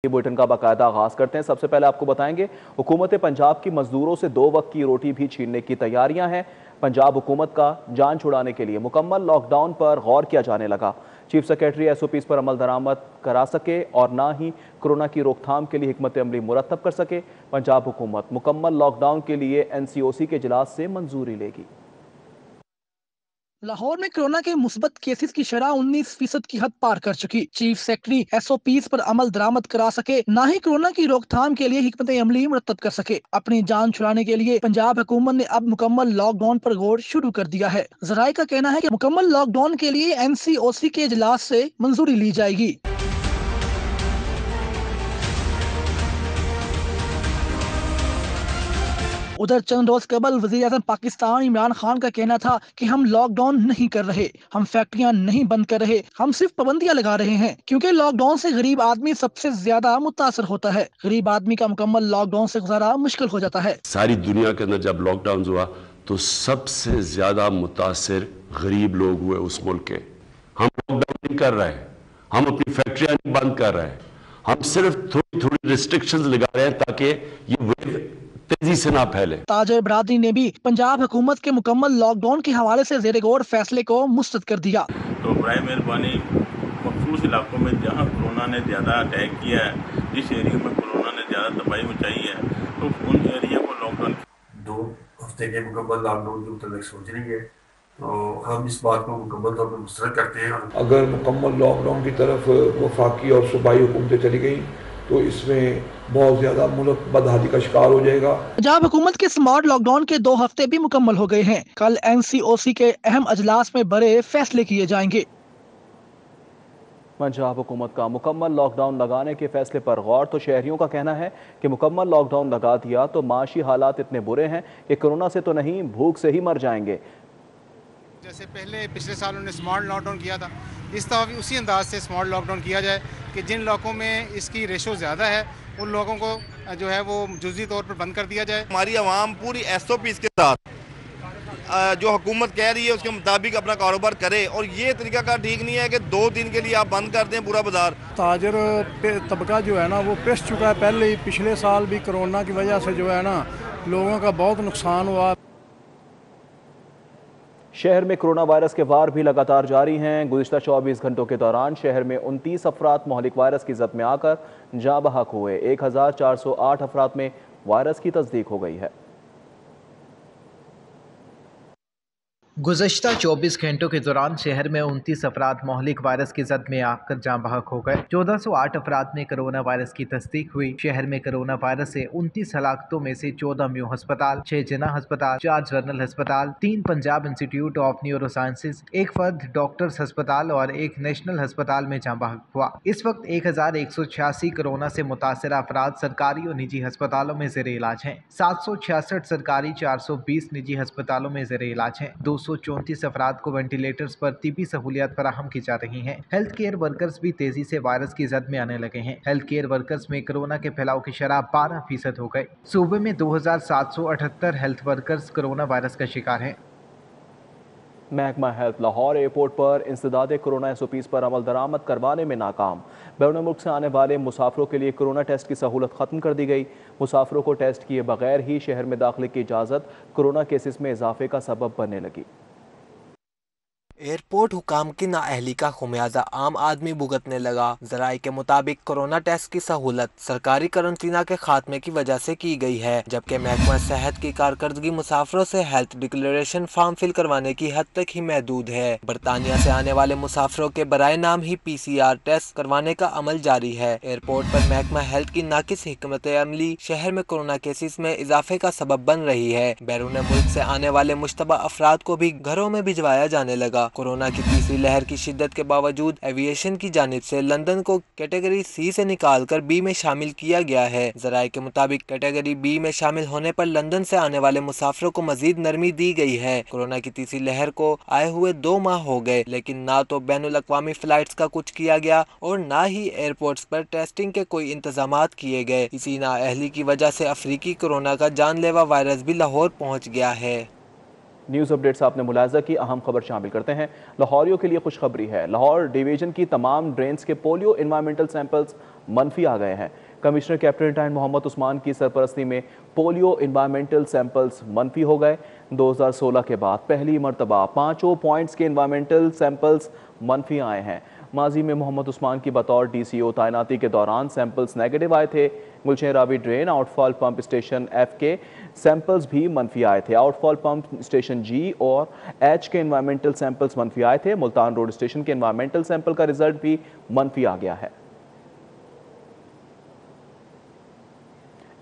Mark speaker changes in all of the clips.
Speaker 1: Bulletin का बाकायदा आगाज करते हैं। सबसे पहले आपको बताएंगे हुकूमत पंजाब की मजदूरों से 2 वक्त की रोटी भी छीनने की तैयारियां हैं। पंजाब हुकूमत का जान छुड़ाने के लिए मुकम्मल लॉकडाउन पर गौर किया जाने लगा। चीफ सेक्रेटरी एसओपीज पर अमल दरामद करा सके और ना ही कोरोना की रोकथाम के लिए हिकमत अमली मुरतब कर सके। पंजाब हुकूमत मुकम्मल लॉकडाउन के लिए एनसीओसी के इजलास से मंजूरी लेगी।
Speaker 2: लाहौर में कोरोना के मुस्बत केसेस की शरह 19% की हद पार कर चुकी। चीफ सेक्रेटरी एसओपीज पर अमल दरामद करा सके, ना ही कोरोना की रोकथाम के लिए हिकमत अमली मुरतब कर सके। अपनी जान छुड़ाने के लिए पंजाब हुकूमत ने अब मुकम्मल लॉकडाउन पर गौर शुरू कर दिया है। जराये का कहना है कि मुकम्मल लॉकडाउन के लिए एनसीओसी के इजलास से मंजूरी ली जाएगी। उधर चंद रोज कबल वज़ीर-ए-आज़म पाकिस्तान इमरान खान का कहना था कि हम लॉकडाउन नहीं कर रहे, हम फैक्ट्रियां नहीं बंद कर रहे, हम सिर्फ पाबंदियां लगा रहे हैं, क्योंकि लॉकडाउन से गरीब आदमी सबसे ज्यादा मुतासर होता है। गरीब आदमी का मुकम्मल लॉकडाउन से गुजारा मुश्किल हो जाता है।
Speaker 3: सारी दुनिया के अंदर जब लॉकडाउन हुआ तो सबसे ज्यादा मुतासिर गरीब लोग हुए उस मुल्क के। हम लॉकडाउन नहीं कर रहे, हम अपनी फैक्ट्रियां नहीं बंद कर रहे, हम सिर्फ थोड़ी थोड़ी रिस्ट्रिक्शंस लगा रहे हैं ताकि ये वेव तेजी से ना फैले।
Speaker 2: ताजर बरादरी ने भी पंजाब हुकूमत के मुकम्मल लॉकडाउन के हवाले से ज़ेरे गौर फैसले को मुस्तरद कर दिया।
Speaker 4: तो बराए मेहरबानी मखसूस इलाकों में जहाँ कोरोना ने ज़्यादा अटैक किया है, जिस एरिया में कोरोना ने ज़्यादा तबाही मचाई है, तो उन एरिया को लॉकडाउन
Speaker 5: 2 हफ्ते के मुकम्मल लॉकडाउन के मुताबिक सोच रही है। तो हम इस बात को मुकम्मल तौर पर मुस्तरद करते हैं।
Speaker 6: अगर मुकम्मल लॉकडाउन की तरफ वफाकी और सूबाई हुकूमतें चली गई तो इसमें बहुत ज्यादा मुल्क बदहाली का शिकार हो जाएगा।
Speaker 2: पंजाब हुकूमत के स्मार्ट लॉकडाउन के 2 हफ्ते भी मुकम्मल हो गए हैं। कल एनसीओसी के अहम अजलास में बड़े फैसले किए जाएंगे।
Speaker 1: पंजाब हुकूमत का मुकम्मल लॉकडाउन लगाने के फैसले पर गौर। तो शहरियों का कहना है कि मुकम्मल लॉकडाउन लगा दिया तो माशी हालात इतने बुरे हैं कि कोरोना से तो नहीं, भूख से ही मर जाएंगे।
Speaker 7: जैसे पिछले साल उन्होंने स्मार्ट लॉकडाउन किया था, इस दफ़ा भी उसी अंदाज से स्मार्ट लॉकडाउन किया जाए कि जिन लोगों में इसकी रेशो ज़्यादा है उन लोगों को जो है वो जुज़ी तौर पर बंद कर दिया जाए।
Speaker 8: हमारी आवाम पूरी एसओपीज़ के साथ जो हुकूमत कह रही है उसके मुताबिक अपना कारोबार करे, और ये तरीका का ठीक नहीं है कि 2 दिन के लिए आप बंद कर दें पूरा बाजार।
Speaker 9: ताजर तबका जो है ना वो पिस चुका है पहले ही। पिछले साल भी कोरोना की वजह से जो है ना लोगों का बहुत नुकसान हुआ।
Speaker 1: शहर में कोरोना वायरस के वार भी लगातार जारी हैं। गुज़िश्ता 24 घंटों के दौरान शहर में 29 अफराद मोहलिक वायरस की जद में आकर जाँ बहक हुए। 1408 अफराद में वायरस की तस्दीक हो गई है।
Speaker 10: गुज़श्ता 24 घंटों के दौरान शहर में 29 अफराद मोहलिक वायरस की जद में आकर जाँ बहक हो गए। 1408 अफराद में कोरोना वायरस की तस्दीक हुई। शहर में कोरोना वायरस से 29 हलाकतों में से 14 म्यू अस्पताल, 6 जिना अस्पताल, 4 जनरल अस्पताल, 3 Punjab institute of neurosciences, 1 फर्द डॉक्टर्स अस्पताल और 1 नेशनल अस्पताल में जाँ बहक हुआ। इस वक्त 1186 कोरोना से मुतासर अफराद सरकारी और निजी अस्पतालों में ज़ेरे इलाज हैं। 766 सरकारी, 420 निजी अस्पतालों में ज़ेरे इलाज हैं। 234 अफराद को वेंटिलेटर्स पर तिब्बी सहूलियात फराहम की जा रही हैं। हेल्थ केयर वर्कर्स भी तेजी से वायरस की जद में आने लगे हैं। हेल्थ केयर वर्कर्स में कोरोना के फैलाव की शरह 12% हो गए। सूबे में 2778 हेल्थ वर्कर्स कोरोना वायरस का शिकार हैं।
Speaker 1: महकमा हेल्थ लाहौर एयरपोर्ट पर इंसदाद कोरोना एसओपीज पर अमल दरामद करवाने में नाकाम। बैरून मुल्क से आने वाले मुसाफिरों के लिए कोरोना टेस्ट की सहूलत खत्म कर दी गई। मुसाफिरों को टेस्ट किए बगैर ही शहर में दाखिले की इजाज़त कोरोना केसेस में इजाफे का सबब बनने लगी।
Speaker 11: एयरपोर्ट हुकाम की नाअहली का खुमियाजा आम आदमी भुगतने लगा। जराये के मुताबिक कोरोना टेस्ट की सहूलत सरकारी करंतना के खात्मे की वजह से की गई है, जबकि महकमा सेहत की कारकर्दगी मुसाफिरों से हेल्थ डिक्लेरेशन फॉर्म फिल करवाने की हद तक ही महदूद है। बरतानिया से आने वाले मुसाफिरों के बराए नाम ही PCR टेस्ट करवाने का अमल जारी है। एयरपोर्ट पर महकमा हेल्थ की नाकिस हिकमत अमली शहर में कोरोना केसेस में इजाफे का सबब बन रही है। बैरून मुल्क से आने वाले मुश्तबा अफराद को भी घरों में भिजवाया जाने लगा। कोरोना की तीसरी लहर की शिद्दत के बावजूद एविएशन की जानिब से लंदन को कैटेगरी C से निकालकर B में शामिल किया गया है। जराये के मुताबिक कैटेगरी B में शामिल होने पर लंदन से आने वाले मुसाफिरों को मजीद नरमी दी गई है। कोरोना की तीसरी लहर को आए हुए 2 माह हो गए, लेकिन ना तो बैनुल अक़वामी फ्लाइट्स का कुछ किया गया और ना ही एयरपोर्ट्स पर टेस्टिंग के कोई इंतजामात किए गए। इसी नाअहली की वजह से अफ्रीकी कोरोना का जानलेवा वायरस भी लाहौर पहुँच गया है।
Speaker 1: न्यूज़ अपडेट से आपने मुलाहिजा की अहम खबर शामिल करते हैं। लाहौरियों के लिए खुशखबरी है। लाहौर डिवीजन की तमाम ड्रेन्स के पोलियो इन्वायरमेंटल सैंपल्स मनफी आ गए हैं। कमिश्नर कैप्टन मोहम्मद उस्मान की सरपरस्ती में पोलियो इन्वायरमेंटल सैंपल्स मनफी हो गए। 2016 के बाद पहली मरतबा 5 पॉइंट्स के इन्वायरमेंटल सैंपल्स मनफी आए हैं। माजी में मोहम्मद उस्मान की बतौर DCO तैनाती के दौरान सैंपल्स नेगेटिव आए थे। Gulshan Ravi drain outfall pump station F के सैंपल्स भी मनफी आए थे। आउटफॉल पंप स्टेशन G और H के इन्वायरमेंटल सैंपल्स मनफी आए थे। मुल्तान रोड स्टेशन के इन्वायरमेंटल सैंपल का रिजल्ट भी मनफी आ गया है।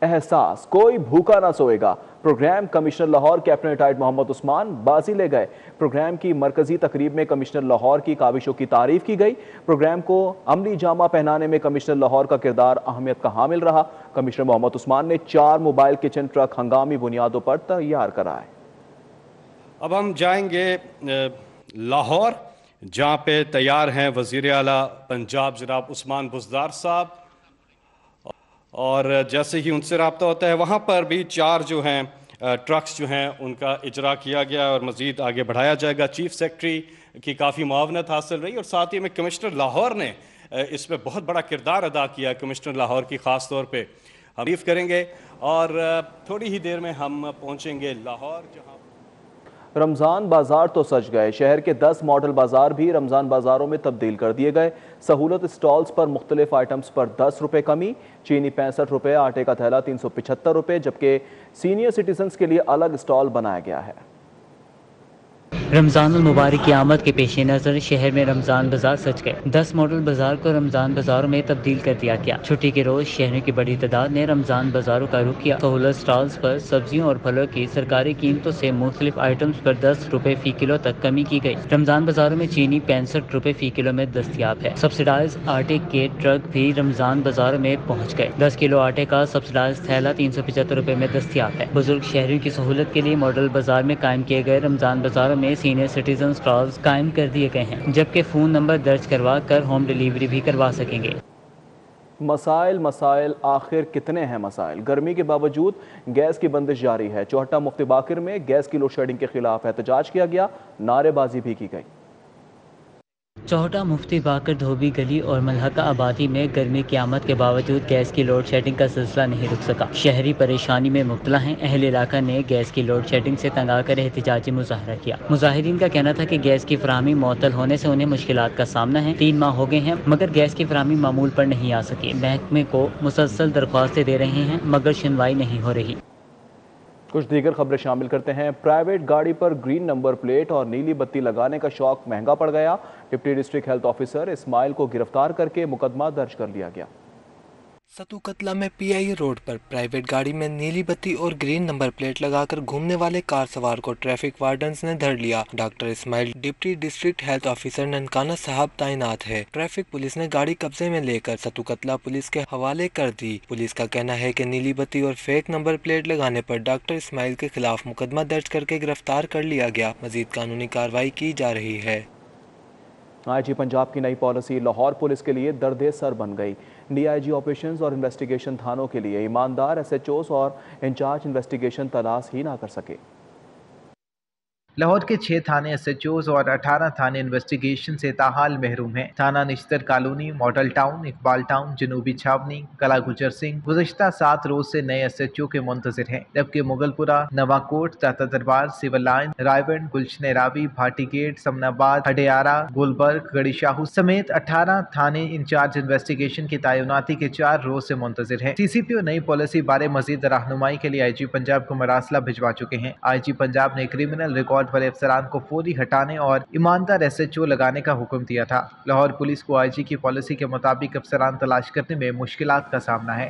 Speaker 1: Ehsaas Koi Bhooka Na Soega program commissioner Lahore captain Mohammad Usman बाजी ले गए। प्रोग्राम की मरकजी तकरीब में कमिश्नर लाहौर की काविशों की तारीफ की गई। प्रोग्राम को अमली जामा पहनाने में कमिश्नर लाहौर का किरदार अहमियत का हामिल रहा। कमिश्नर मोहम्मद उस्मान ने 4 मोबाइल किचन ट्रक हंगामी बुनियादों पर तैयार कराए।
Speaker 12: अब हम जाएंगे लाहौर, जहाँ पे तैयार हैं वज़ीर आला पंजाब जनाब उस्मान बुज़दार साहब, और जैसे ही उनसे रब्ता होता है वहाँ पर भी 4 जो हैं ट्रक्स जो हैं उनका इजरा किया गया और मज़ीद आगे बढ़ाया जाएगा। चीफ सेक्रेटरी की काफ़ी मुआवनत हासिल रही और साथ ही में कमिश्नर लाहौर ने इसमें बहुत बड़ा किरदार अदा किया। कमिश्नर लाहौर की ख़ास तौर पे हम तारीफ़ करेंगे और थोड़ी ही देर में हम पहुँचेंगे लाहौर, जहाँ
Speaker 1: रमज़ान बाजार तो सज गए। शहर के 10 मॉडल बाजार भी रमज़ान बाजारों में तब्दील कर दिए गए। सहूलत स्टॉल्स पर मुख्तलिफ आइटम्स पर 10 रुपये कमी, चीनी 65 रुपये, आटे का थैला 375 रुपये, जबकि सीनियर सिटीजन्स के लिए अलग स्टॉल बनाया गया है।
Speaker 13: रमज़ान मुबारक की आमद के पेश नज़र शहर में रमज़ान बाजार सज गए। 10 मॉडल बाजार को रमज़ान बाजारों में तब्दील कर दिया गया। छुट्टी के रोज शहरों की बड़ी तादाद ने रमज़ान बाजारों का रुख किया। सहूलत स्टॉल्स पर सब्जियों और फलों की सरकारी कीमतों से मुख्तलिफ आइटम्स पर 10 रुपये फी किलो तक कमी की गई। रमज़ान बाजारों में चीनी 65 रुपये फी किलो में दस्तियाब है। सब्सिडाइज आटे के ट्रक भी रमज़ान बाजारों में पहुँच गए। 10 किलो आटे का सब्सिडाइज थैला 375 रुपये में दस्तियाब है। बुजुर्ग शहरियों की सहूलत के लिए मॉडल बाजार में कायम किए गए रमज़ान बाजारों में सीनियर सिटीजन स्टॉल्स कायम कर दिए गए हैं, जबकि फ़ोन नंबर दर्ज करवा कर होम डिलीवरी भी करवा सकेंगे।
Speaker 1: मसाइल आखिर कितने हैं मसाइल? गर्मी के बावजूद गैस की बंदिश जारी है। चौहटा मुफ्ती बाकिर में गैस की लोड शेडिंग के खिलाफ एहतजाज किया गया, नारेबाजी भी की गई।
Speaker 13: चौहटा मुफ्ती बाकर धोबी गली और मलहका आबादी में गर्मी की आमद के बावजूद गैस की लोड शेडिंग का सिलसिला नहीं रुक सका। शहरी परेशानी में मुब्तला हैं। अहले इलाका ने गैस की लोड शेडिंग से तंग आकर एहतजाजी मुजाहरा किया। मुजाहिरीन का कहना था कि गैस की फराहमी मुअत्तल होने से उन्हें मुश्किलात का सामना है। 3 माह हो गए हैं मगर गैस की फराहमी मामूल पर नहीं आ सकी। महकमे को मुसलसल दरख्वास्तें दे रहे हैं मगर सुनवाई नहीं हो रही।
Speaker 1: कुछ दीगर खबरें शामिल करते हैं। प्राइवेट गाड़ी पर ग्रीन नंबर प्लेट और नीली बत्ती लगाने का शौक महंगा पड़ गया। Deputy district health officer Ismail को गिरफ्तार करके मुकदमा दर्ज कर लिया गया।
Speaker 11: सतू कतला में PI रोड पर प्राइवेट गाड़ी में नीली बत्ती और ग्रीन नंबर प्लेट लगाकर घूमने वाले कार सवार को ट्रैफिक वार्डन्स ने धर लिया। Doctor Ismail deputy district health officer Nankana Sahib तैनात है। ट्रैफिक पुलिस ने गाड़ी कब्जे में लेकर सतू कतला पुलिस के हवाले कर दी। पुलिस का कहना है कि नीली बत्ती और फेक नंबर प्लेट लगाने पर डॉक्टर इस्माइल के खिलाफ मुकदमा दर्ज करके गिरफ्तार कर लिया गया। मजीद कानूनी कार्रवाई की जा रही है।
Speaker 1: IG पंजाब की नई पॉलिसी लाहौर पुलिस के लिए दर्द सर बन गई। DIG ऑपरेशंस और इन्वेस्टिगेशन थानों के लिए ईमानदार SHOs और इंचार्ज इन्वेस्टिगेशन तलाश ही ना कर सके।
Speaker 10: लाहौर के 6 थाने SHOs और 18 थाने इन्वेस्टिगेशन से ताहाल महरूम हैं। थाना Nishtar colony, model town, Iqbal town, जनूबी छावनी, कला गुजर सिंह गुज़श्ता 7 रोज से नए SHO के मुंतजिर हैं, जबकि मुगलपुरा, नवाकोट, ताता दरबार, सिविल लाइन, रायवन, गुलशन रावी, भाटी गेट, समनाबाद, हडियारा, गुलबर्ग, गड़ी शाहू समेत 18 थाने इंचार्ज इन्वेस्टिगेशन की तैनाती के 4 रोज से मुंतजिर हैं। CCPO नई पॉलिसी बारे मजीद रहनुमाई के लिए IG पंजाब को मरासला भिजवा चुके हैं। IG पंजाब ने क्रिमिनल रिकॉर्ड वाले अफसरान को फौरी हटाने और ईमानदार SHO लगाने का हुक्म दिया था। लाहौर पुलिस को IG की पॉलिसी के मुताबिक अफसरान तलाश करने में मुश्किलात का सामना है।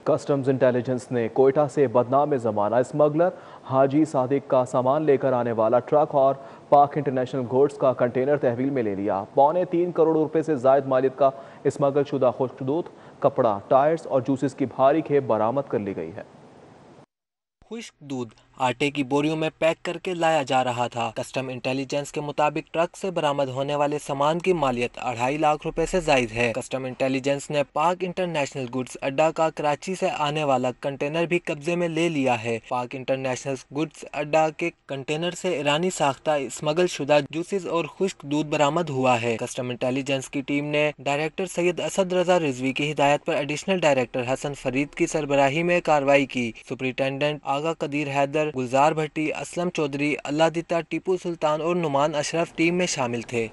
Speaker 1: कस्टम्स इंटेलिजेंस ने कोयटा से बदनाम ज़माना स्मगलर हाजी सादिक का सामान लेकर आने वाला ट्रक और पाक इंटरनेशनल गुड्स का कंटेनर तहवील में ले लिया। 3.25 करोड़ रुपए से जायद मालियत का स्मगल शुदा खुश्क दूध, कपड़ा, टायर्स और जूसेस की भारी खेप बरामद कर ली गई है।
Speaker 11: खुश्क दूध आटे की बोरियों में पैक करके लाया जा रहा था। कस्टम इंटेलिजेंस के मुताबिक ट्रक से बरामद होने वाले सामान की मालियत 2.5 लाख रुपए से जायद है। कस्टम इंटेलिजेंस ने पाक इंटरनेशनल गुड्स अड्डा का कराची से आने वाला कंटेनर भी कब्जे में ले लिया है। पाक इंटरनेशनल गुड्स अड्डा के कंटेनर से ईरानी साख्ता स्मगल शुदा जूसेस और खुश्क दूध बरामद हुआ है। कस्टम इंटेलिजेंस की टीम ने डायरेक्टर सैयद असद रजा रिजवी की हिदायत पर एडिशनल डायरेक्टर हसन फरीद की सरबराही में कार्रवाई की। सुपरिटेंडेंट आगा कदीर हैदर, गुलजार भट्टी, असलम चौधरी, अल्लादिता, टीपू सुल्तान और नुमान अशरफ टीम में शामिल थे।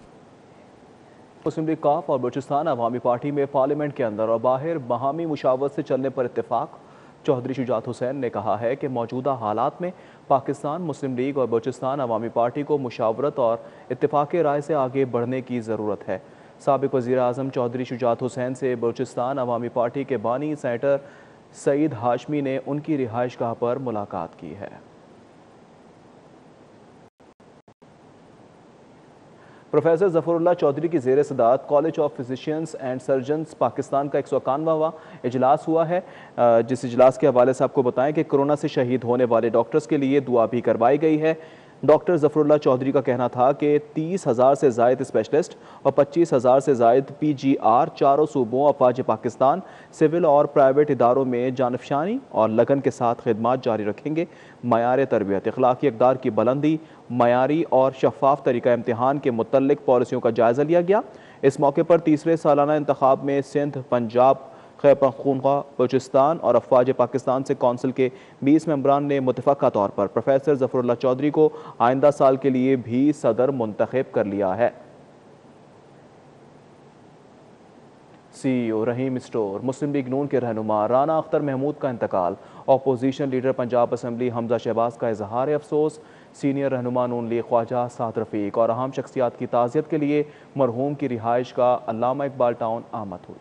Speaker 1: मुस्लिम लीग काफ और बलूचिस्तान अवामी पार्टी में पार्लियामेंट के अंदर और बाहर बाहमी मुशावरत से चलने पर इत्तेफाक। चौधरी शुजात हुसैन ने कहा है कि मौजूदा हालात में पाकिस्तान मुस्लिम लीग और बलूचिस्तान अवामी पार्टी को मुशावरत और इत्तेफाक राय से आगे बढ़ने की ज़रूरत है। साबिक वज़ीर आज़म चौधरी शुजात हुसैन से बलूचिस्तान अवामी पार्टी के बानी सेनेटर सईद हाशमी ने उनकी रिहाइशगाह पर मुलाकात की है। प्रोफेसर ज़फ़रुल्लाह चौधरी की ज़ेर सदारत college of physicians and surgeons Pakistan का 191वां इजलास हुआ है। जिस इजलास के हवाले से आपको बताएं कि कोरोना से शहीद होने वाले डॉक्टर्स के लिए दुआ भी करवाई गई है। डॉक्टर ज़फ़रुल्लाह चौधरी का कहना था कि 30,000 से ज़ायद स्पेशलिस्ट और 25,000 से ज़ायद PGR चारों सूबों अफवाज पाकिस्तान सिविल और प्राइवेट इदारों में जानफशानी और लगन के साथ खिदमात जारी रखेंगे। मयार तरबियत, इखलाकी इक़दार की बुलंदी, मयारी और शफाफ तरीका इम्तिहान के मुतल्लिक पॉलिसियों का जायज़ा लिया गया। इस मौके पर तीसरे सालाना इंतखाब में सिंध, पंजाब, खैबर पख्तूनख्वा, बलूचिस्तान और अफवाज पाकिस्तान से कौंसिल के 20 मेंबरान ने मुतफ़क्का तौर पर प्रोफेसर ज़फ़रुल्लाह चौधरी को आइंदा साल के लिए भी सदर मुंतखब कर लिया है। CEO रहीम स्टोर, मुस्लिम लीग नून के रहनुमा राना अख्तर महमूद का इंतकाल। Opposition leader Punjab assembly Hamza Shahbaz का इजहार अफसोस। सीनियर रहनुमा नून लीग ख्वाजा साद रफ़ीक और अहम शख्सियात की ताज़ियत के लिए मरहूम की रिहाइश का अल्लामा इकबाल टाउन आमद हुई।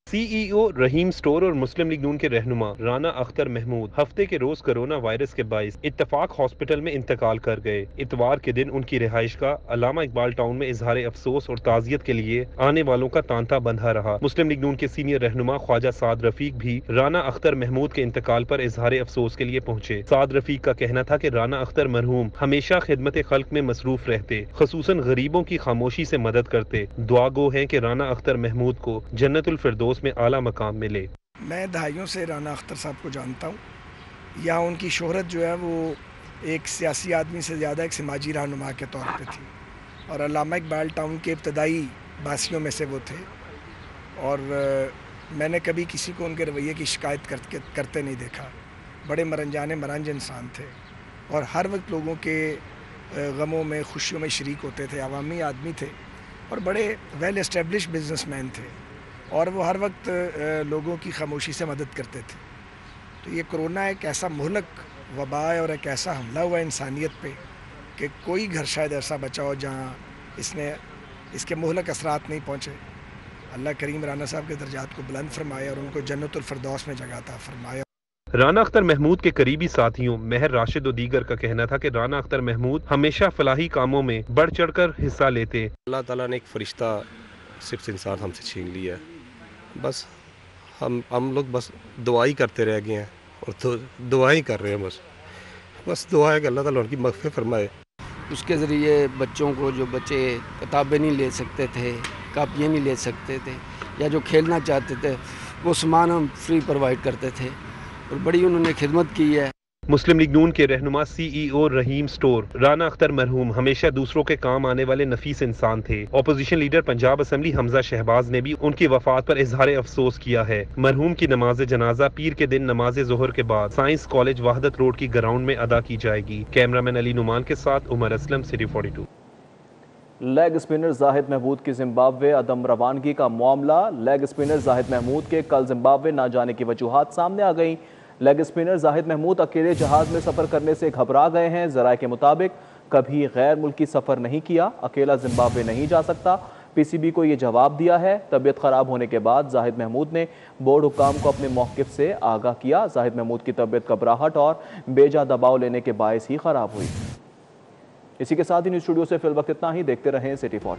Speaker 14: CEO रहीम स्टोर और मुस्लिम लीग नून के रहनुमा राना अख्तर महमूद हफ्ते के रोज कोरोना वायरस के बाइस इत्तफाक हॉस्पिटल में इंतकाल कर गए। इतवार के दिन उनकी रिहाइश का अल्लामा इकबाल टाउन में इजहार अफसोस और ताज़ियत के लिए आने वालों का तांता बंधा रहा। मुस्लिम लीग नून के सीनियर रहनुमा ख्वाजा साद रफीक भी राना अख्तर महमूद के इंतकाल पर इजहार अफसोस के लिए पहुंचे। साद रफीक का कहना था कि राना अख्तर मरहूम हमेशा खिदमत खल्क में मसरूफ रहते, खसूसन गरीबों की खामोशी से मदद करते। दुआ गो है कि राना अख्तर महमूद को जन्नतुल फिरदौस में आला मकाम मिले।
Speaker 15: मैं दहाइयों से राना अख्तर साहब को जानता हूँ। यहाँ उनकी शोहरत जो है वो एक सियासी आदमी से ज़्यादा एक समाजी रहनुमा के तौर पे थी और अल्लामा इकबाल टाउन के इब्तदाई बासियों में से वो थे और मैंने कभी किसी को उनके रवैये की शिकायत करते नहीं देखा। बड़े मरंज इंसान थे और हर वक्त लोगों के गमों में खुशियों में शरीक होते थे। अवामी आदमी थे और बड़े वेल एस्टेब्लिश बिजनेसमैन थे और वो हर वक्त लोगों की खामोशी से मदद करते थे। तो ये कोरोना एक ऐसा मुहलक वबा है और एक ऐसा हमला हुआ इंसानियत पे कि कोई घर शायद ऐसा बचा हो जहाँ इसके मुहलक असरात नहीं पहुँचे। अल्लाह करीम राना साहब के दर्जात को बुलंद फरमाए और उनको जन्नतुल फिरदौस में जगह अता फरमाए।
Speaker 14: राना अख्तर महमूद के करीबी साथियों महर राशिद और दीगर का कहना था कि राना अख्तर महमूद हमेशा फलाही कामों में बढ़ चढ़कर हिस्सा लेते।
Speaker 16: अल्लाह ताला ने एक फरिश्ता सिर्फ इंसान हमसे छीन लिया। बस हम लोग बस दुआ ही करते रह गए हैं और तो दुआ ही कर रहे हैं। बस दुआ है कि अल्लाह ताला उनकी मग़फ़िरत फरमाए।
Speaker 17: उसके ज़रिए बच्चों को, जो बच्चे किताबें नहीं ले सकते थे, कापियाँ नहीं ले सकते थे या जो खेलना चाहते थे, वो सामान हम फ्री प्रोवाइड करते थे और बड़ी उन्होंने खिदमत की है।
Speaker 14: मुस्लिम लीग नून के रहनुमा CEO रहीम स्टोर राना अख्तर मरहूम हमेशा दूसरों के काम आने वाले नफीस इंसान थे। Opposition leader Punjab assembly Hamza Shahbaz ने भी उनकी वफात पर इजहार अफसोस किया है। मरहूम की नमाज जनाजा पीर के दिन नमाज जोहर के बाद साइंस कॉलेज वहदत रोड की ग्राउंड में अदा की जाएगी। कैमरामैन अली नुमान के साथ Umar Aslam, city 42।
Speaker 1: Leg spinner Zahid Mahmood की जिम्बाब्वे अदम रवानगी का मामला। लेग स्पिनर जाहिद महमूद के कल जिम्बाब्वे न जाने की वजूहात सामने आ गई। लेग स्पिनर जाहिद महमूद अकेले जहाज में सफर करने से घबरा गए हैं। जराये के मुताबिक कभी गैर मुल्की सफर नहीं किया, अकेला जिम्बाब्वे नहीं जा सकता। PCB को ये जवाब दिया है। तबीयत खराब होने के बाद जाहिद महमूद ने बोर्ड हुक्काम को अपने मौक़िफ़ से आगाह किया। जाहिद महमूद की तबीयत घबराहट और बेजा दबाव लेने के बायस ही खराब हुई। इसी के साथ ही न्यूज़ स्टूडियो से फिल वक्त इतना ही। देखते रहें सिटी 40।